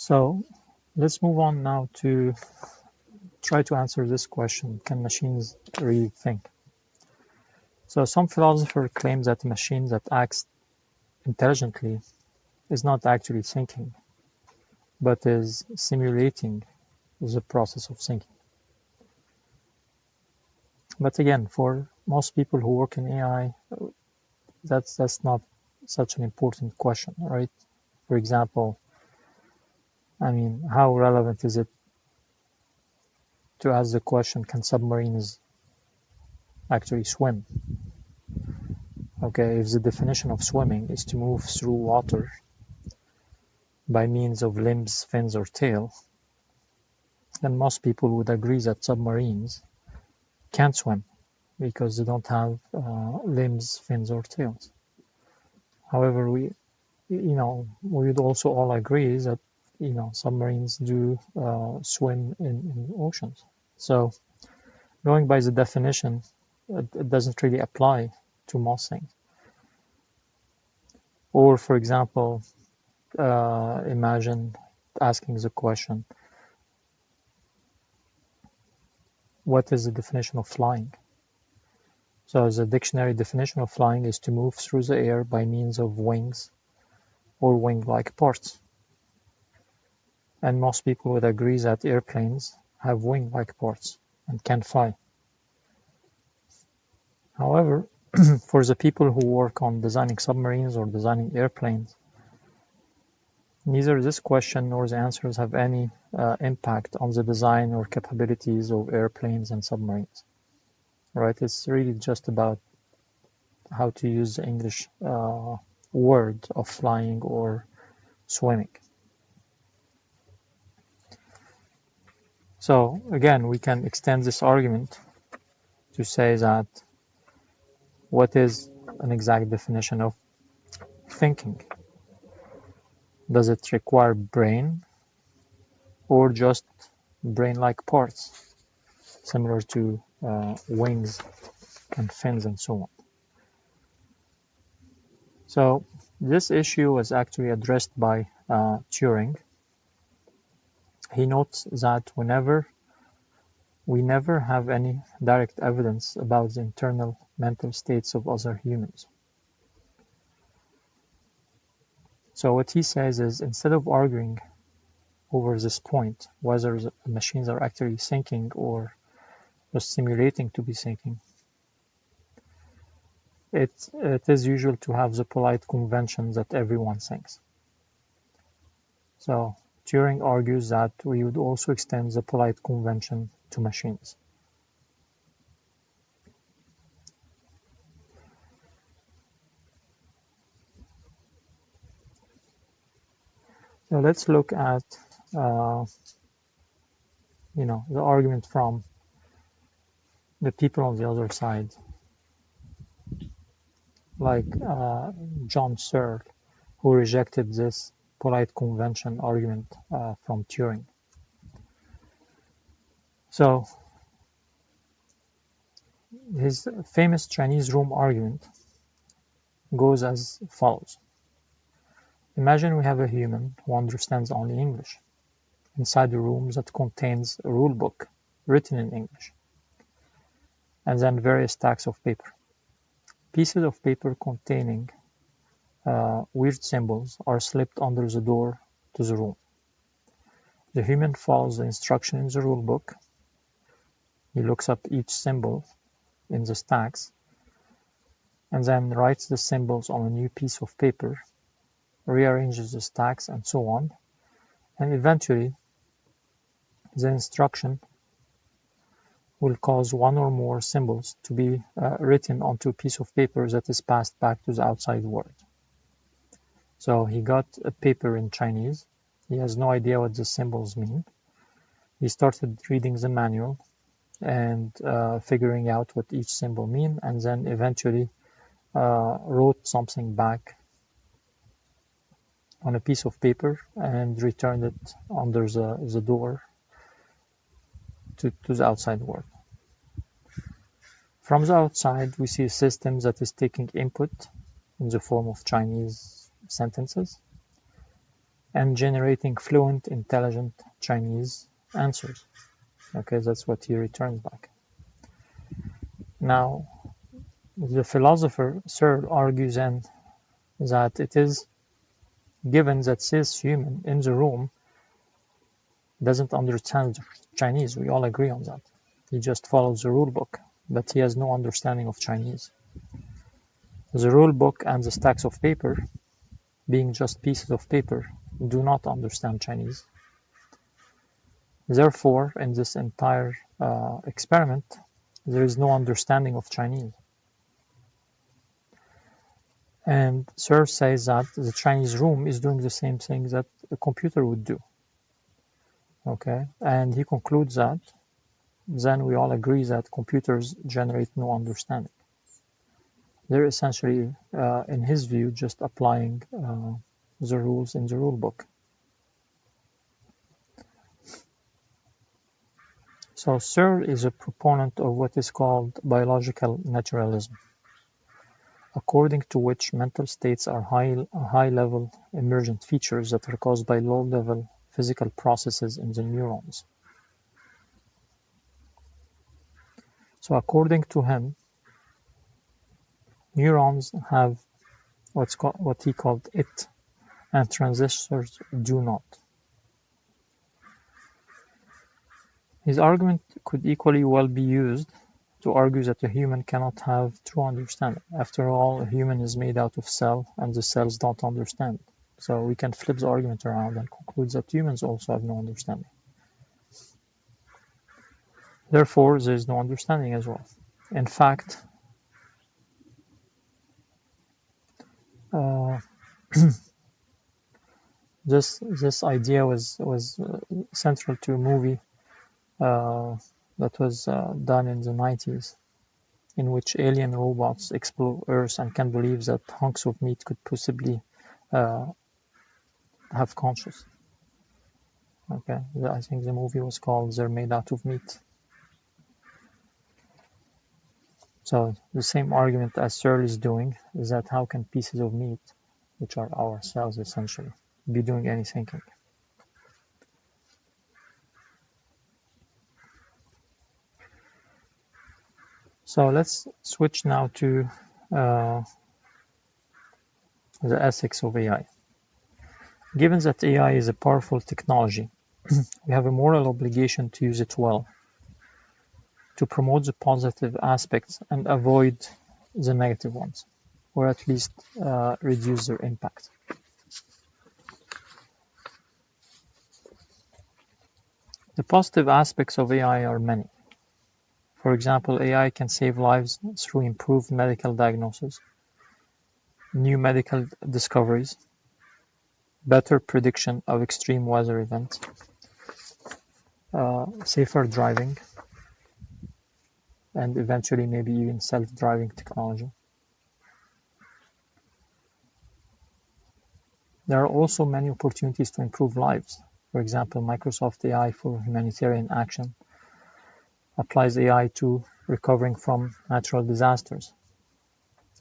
So let's move on now to try to answer this question: can machines really think? So some philosopher claims that a machine that acts intelligently is not actually thinking, but is simulating the process of thinking. But again, for most people who work in AI, that's not such an important question, right? For example, I mean, how relevant is it to ask the question, can submarines actually swim? Okay, if the definition of swimming is to move through water by means of limbs, fins, or tail, then most people would agree that submarines can't swim because they don't have limbs, fins, or tails. However, we would also all agree that submarines do swim in oceans. So going by the definition, it doesn't really apply to most things. Or, for example, imagine asking the question, what is the definition of flying? So the dictionary definition of flying is to move through the air by means of wings or wing-like parts. And most people would agree that airplanes have wing-like parts and can fly. However, for the people who work on designing submarines or designing airplanes, neither this question nor the answers have any impact on the design or capabilities of airplanes and submarines. Right? It's really just about how to use the English word of flying or swimming. So again, we can extend this argument to say that what is an exact definition of thinking? Does it require brain or just brain-like parts, similar to wings and fins and so on? So this issue was actually addressed by Turing. He notes that we never have any direct evidence about the internal mental states of other humans. So what he says is, instead of arguing over this point, whether the machines are actually thinking or just simulating to be thinking, it is usual to have the polite convention that everyone thinks. So Turing argues that we would also extend the polite convention to machines. So let's look at the argument from the people on the other side, like John Searle, who rejected this polite convention argument from Turing. So his famous Chinese room argument goes as follows. Imagine we have a human who understands only English inside a room that contains a rule book written in English, and then various stacks of paper. Pieces of paper containing weird symbols are slipped under the door to the room. The human follows the instruction in the rule book. He looks up each symbol in the stacks and then writes the symbols on a new piece of paper, rearranges the stacks, and so on. And eventually, the instruction will cause one or more symbols to be written onto a piece of paper that is passed back to the outside world. So he got a paper in Chinese. He has no idea what the symbols mean. He started reading the manual and figuring out what each symbol means, and then eventually wrote something back on a piece of paper and returned it under the door to the outside world. From the outside, we see a system that is taking input in the form of Chinese sentences and generating fluent, intelligent Chinese answers. Okay, that's what he returns back. Now, the philosopher Searle argues then that it is given that this human in the room doesn't understand Chinese. We all agree on that. He just follows the rule book, but he has no understanding of Chinese. The rule book and the stacks of paper, being just pieces of paper, do not understand Chinese. Therefore, in this entire experiment, there is no understanding of Chinese. And Searle says that the Chinese room is doing the same thing that a computer would do. Okay, and he concludes that then we all agree that computers generate no understanding. They're essentially, in his view, just applying the rules in the rule book. So Searle is a proponent of what is called biological naturalism, according to which mental states are high-level emergent features that are caused by low-level physical processes in the neurons. So according to him, neurons have what he called it, and transistors do not. His argument could equally well be used to argue that a human cannot have true understanding. After all, a human is made out of cells, and the cells don't understand. So we can flip the argument around and conclude that humans also have no understanding. Therefore, there is no understanding as well. In fact, this idea was central to a movie that was done in the 90s, in which alien robots explore Earth and can believe that hunks of meat could possibly have conscience. Okay, I think the movie was called "They're Made Out of Meat." So the same argument as Searle is doing is that how can pieces of meat, which are our cells essentially, be doing any thinking? So let's switch now to the ethics of AI. Given that AI is a powerful technology, we have a moral obligation to use it well, to promote the positive aspects and avoid the negative ones, or at least reduce their impact. The positive aspects of AI are many. For example, AI can save lives through improved medical diagnosis, new medical discoveries, better prediction of extreme weather events, safer driving, and eventually maybe even self-driving technology. There are also many opportunities to improve lives. For example, Microsoft AI for humanitarian action applies AI to recovering from natural disasters,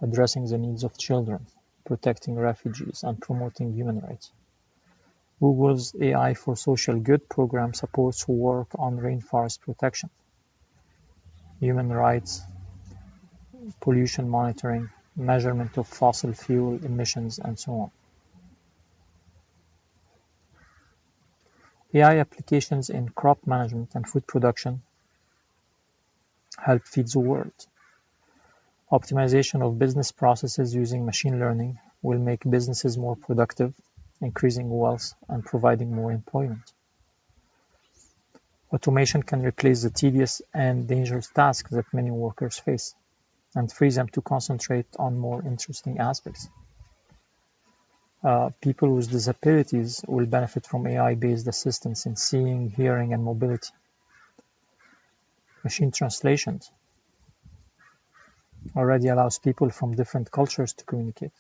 addressing the needs of children, protecting refugees, and promoting human rights. Google's AI for social good program supports work on rainforest protection, human rights, pollution monitoring, measurement of fossil fuel emissions, and so on. AI applications in crop management and food production help feed the world. Optimization of business processes using machine learning will make businesses more productive, increasing wealth and providing more employment. Automation can replace the tedious and dangerous tasks that many workers face and free them to concentrate on more interesting aspects. People with disabilities will benefit from AI-based assistance in seeing, hearing, and mobility. Machine translations already allows people from different cultures to communicate.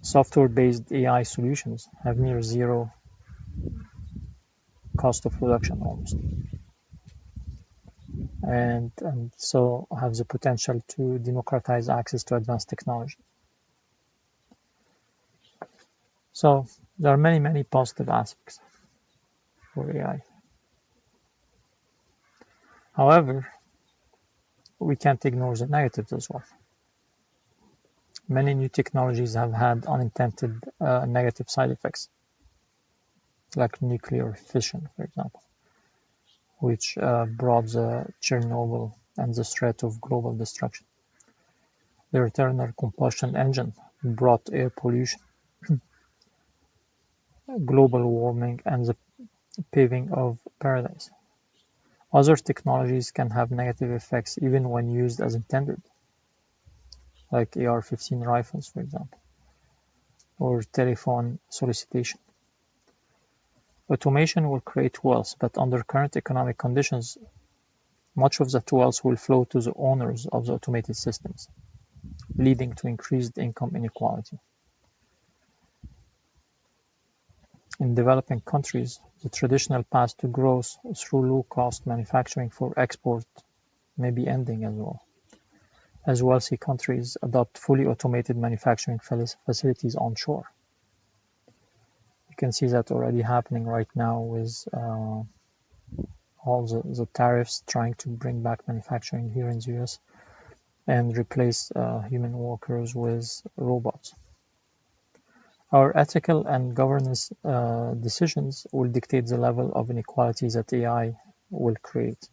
Software-based AI solutions have near zero cost of production almost, and so have the potential to democratize access to advanced technology. So there are many positive aspects for AI. However, we can't ignore the negatives as well. Many new technologies have had unintended negative side effects, like nuclear fission, for example, which brought the Chernobyl and the threat of global destruction. The internal combustion engine brought air pollution, global warming, and the paving of paradise. Other technologies can have negative effects even when used as intended, like AR-15 rifles, for example, or telephone solicitation. Automation will create wealth, but under current economic conditions, much of that wealth will flow to the owners of the automated systems, leading to increased income inequality. In developing countries, the traditional path to growth through low-cost manufacturing for export may be ending as well, as wealthy countries adopt fully automated manufacturing facilities onshore. You can see that already happening right now with all the tariffs trying to bring back manufacturing here in the US and replace human workers with robots. Our ethical and governance decisions will dictate the level of inequality that AI will create.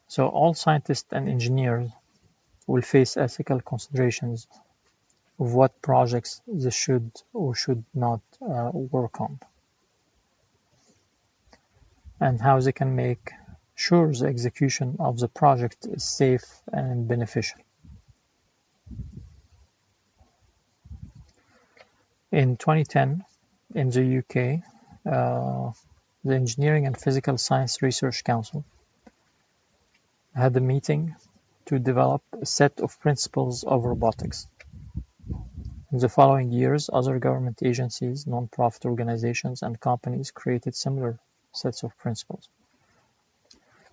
So all scientists and engineers will face ethical considerations of what projects they should or should not work on, and how they can make sure the execution of the project is safe and beneficial. In 2010, in the UK, the Engineering and Physical Science Research Council had a meeting to develop a set of principles of robotics. In the following years, other government agencies, non-profit organizations, and companies created similar sets of principles.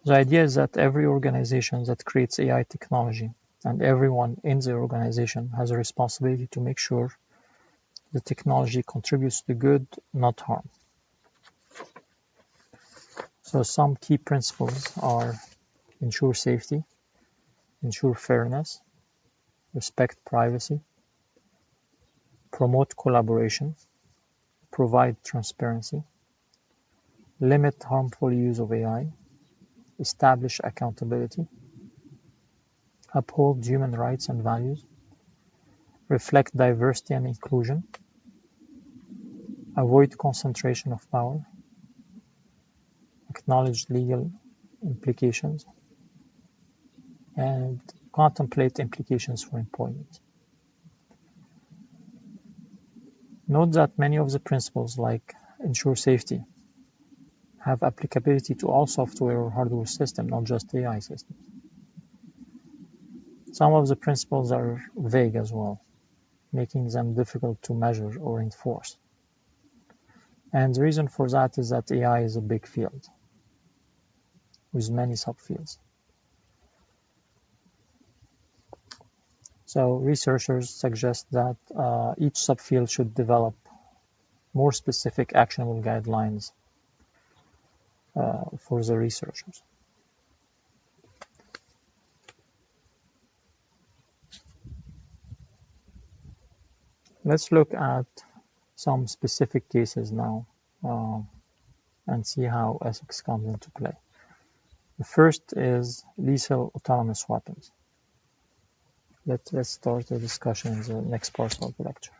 The idea is that every organization that creates AI technology and everyone in the organization has a responsibility to make sure the technology contributes to good, not harm. So some key principles are ensure safety, ensure fairness, respect privacy, promote collaboration, provide transparency, limit harmful use of AI, establish accountability, uphold human rights and values, reflect diversity and inclusion, avoid concentration of power, acknowledge legal implications, and contemplate implications for employment. Note that many of the principles, like ensure safety, have applicability to all software or hardware systems, not just AI systems. Some of the principles are vague as well, making them difficult to measure or enforce. And the reason for that is that AI is a big field with many subfields. So researchers suggest that each subfield should develop more specific actionable guidelines for the researchers. Let's look at some specific cases now and see how ethics comes into play. The first is lethal autonomous weapons. Let's start the discussion in the next part of the lecture.